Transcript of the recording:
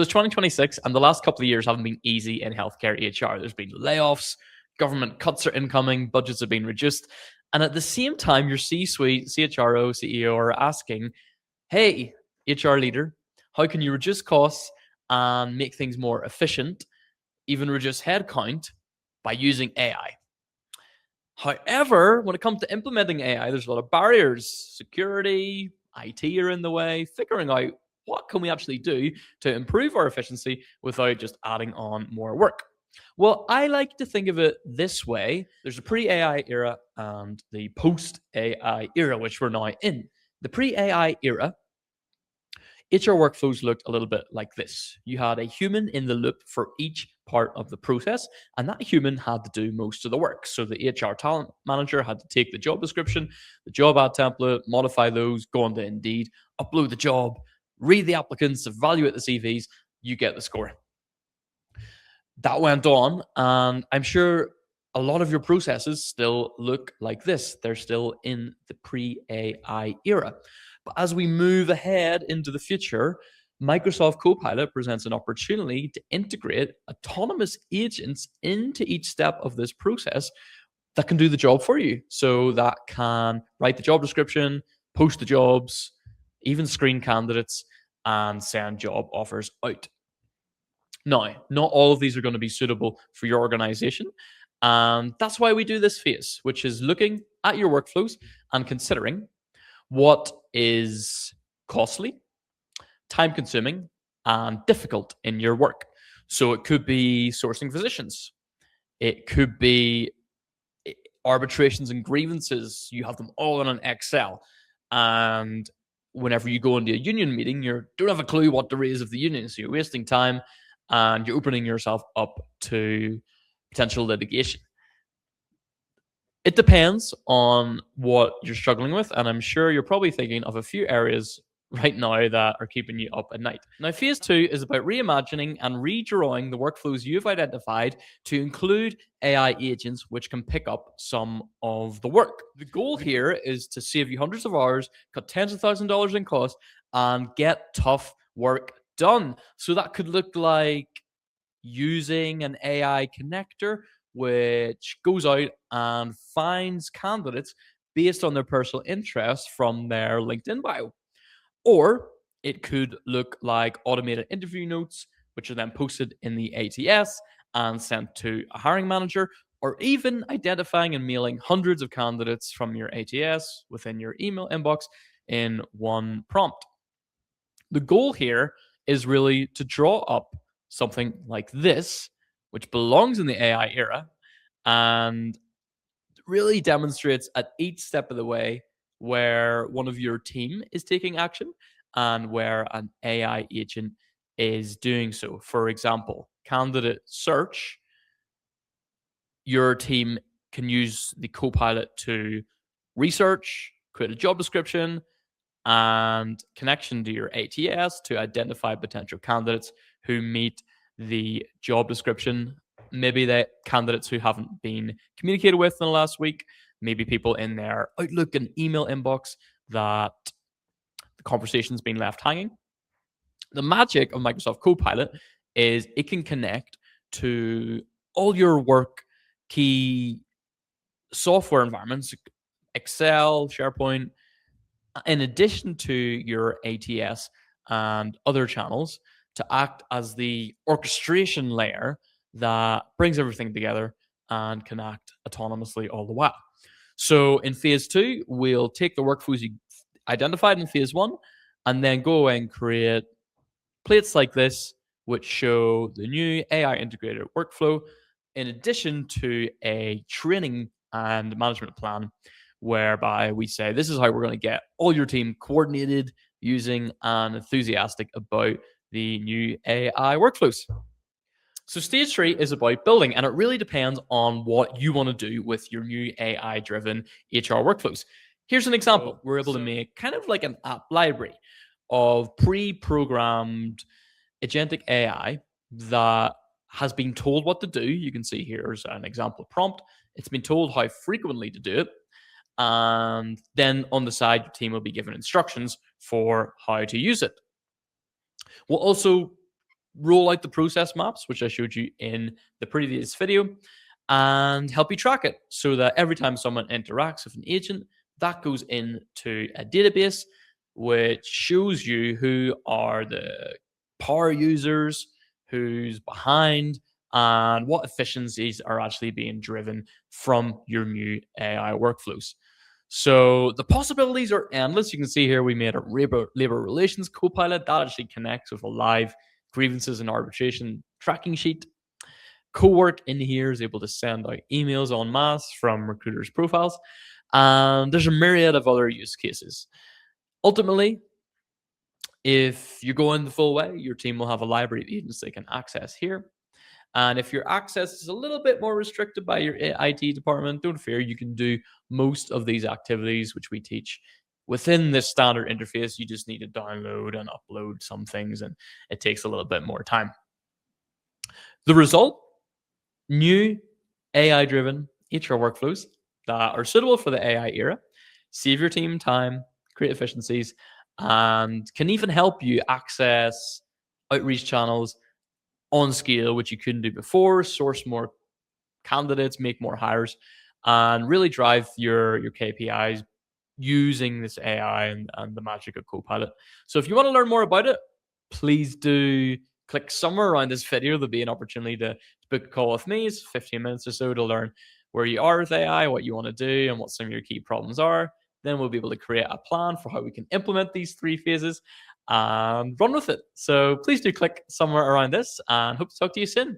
It's 2026, and the last couple of years haven't been easy in healthcare HR. There's been layoffs, government cuts are incoming, budgets have been reduced. And at the same time, your C suite, CHRO, CEO are asking, hey, HR leader, how can you reduce costs and make things more efficient, even reduce headcount by using AI? However, when it comes to implementing AI, there's a lot of barriers. Security, IT are in the way, figuring out what can we actually do to improve our efficiency without just adding on more work. Well, I like to think of it this way. There's a pre-AI era and the post-AI era, which we're now in. The pre-AI era, HR workflows looked a little bit like this. You had a human in the loop for each part of the process, and that human had to do most of the work. So the HR talent manager had to take the job description, the job ad template, modify those, go on to Indeed, upload the job, read the applicants, evaluate the CVs, you get the score. That went on, and I'm sure a lot of your processes still look like this. They're still in the pre-AI era. But as we move ahead into the future, Microsoft Copilot presents an opportunity to integrate autonomous agents into each step of this process that can do the job for you. So that can write the job description, post the jobs, even screen candidates, and send job offers out. Now, not all of these are going to be suitable for your organization. And that's why we do this phase, which is looking at your workflows and considering what is costly, time consuming, and difficult in your work. So it could be sourcing physicians. It could be arbitrations and grievances. You have them all in an Excel. And whenever you go into a union meeting, you don't have a clue what to raise of the union. So you're wasting time and you're opening yourself up to potential litigation. It depends on what you're struggling with, and I'm sure you're probably thinking of a few areas right now that are keeping you up at night. Now, phase 2 is about reimagining and redrawing the workflows you've identified to include AI agents which can pick up some of the work. The goal here is to save you hundreds of hours, cut tens of thousands of dollars in cost, and get tough work done. So that could look like using an AI connector which goes out and finds candidates based on their personal interests from their LinkedIn bio. Or it could look like automated interview notes, which are then posted in the ATS and sent to a hiring manager, or even identifying and mailing hundreds of candidates from your ATS within your email inbox in one prompt. The goal here is really to draw up something like this, which belongs in the AI era and really demonstrates at each step of the way where one of your team is taking action and where an AI agent is doing so. For example, candidate search, your team can use the Copilot to research, create a job description, and connection to your ATS to identify potential candidates who meet the job description. Maybe the candidates who haven't been communicated with in the last week, maybe people in their Outlook and email inbox that the conversation's been left hanging. The magic of Microsoft Copilot is it can connect to all your work key software environments, Excel, SharePoint, in addition to your ATS and other channels, to act as the orchestration layer that brings everything together and can act autonomously all the while. So in phase 2, we'll take the workflows you identified in phase 1 and then go and create plates like this, which show the new AI integrated workflow, in addition to a training and management plan whereby we say, this is how we're going to get all your team coordinated using and enthusiastic about the new AI workflows. So stage 3 is about building, and it really depends on what you want to do with your new AI-driven HR workflows. Here's an example. We're able to make kind of like an app library of pre-programmed agentic AI that has been told what to do. You can see here's an example prompt. It's been told how frequently to do it. And then on the side, your team will be given instructions for how to use it. We'll also roll out the process maps, which I showed you in the previous video, and help you track it so that every time someone interacts with an agent, that goes into a database which shows you who are the power users, who's behind, and what efficiencies are actually being driven from your new AI workflows. So the possibilities are endless. You can see here we made a labor relations copilot that actually connects with a live grievances and arbitration tracking sheet. Cowork in here is able to send out emails en masse from recruiters' profiles. And there's a myriad of other use cases. Ultimately, if you go in the full way, your team will have a library of agents they can access here. And if your access is a little bit more restricted by your IT department, don't fear, you can do most of these activities which we teach within this standard interface. You just need to download and upload some things, and it takes a little bit more time. The result, new AI driven HR workflows that are suitable for the AI era, save your team time, create efficiencies, and can even help you access outreach channels on scale, which you couldn't do before, source more candidates, make more hires, and really drive your KPIs using this AI and the magic of Copilot. So if you want to learn more about it, please do click somewhere around this video. There'll be an opportunity to book a call with me. It's 15 minutes or so to learn where you are with AI, what you want to do, and what some of your key problems are. Then we'll be able to create a plan for how we can implement these 3 phases and run with it. So please do click somewhere around this, and hope to talk to you soon.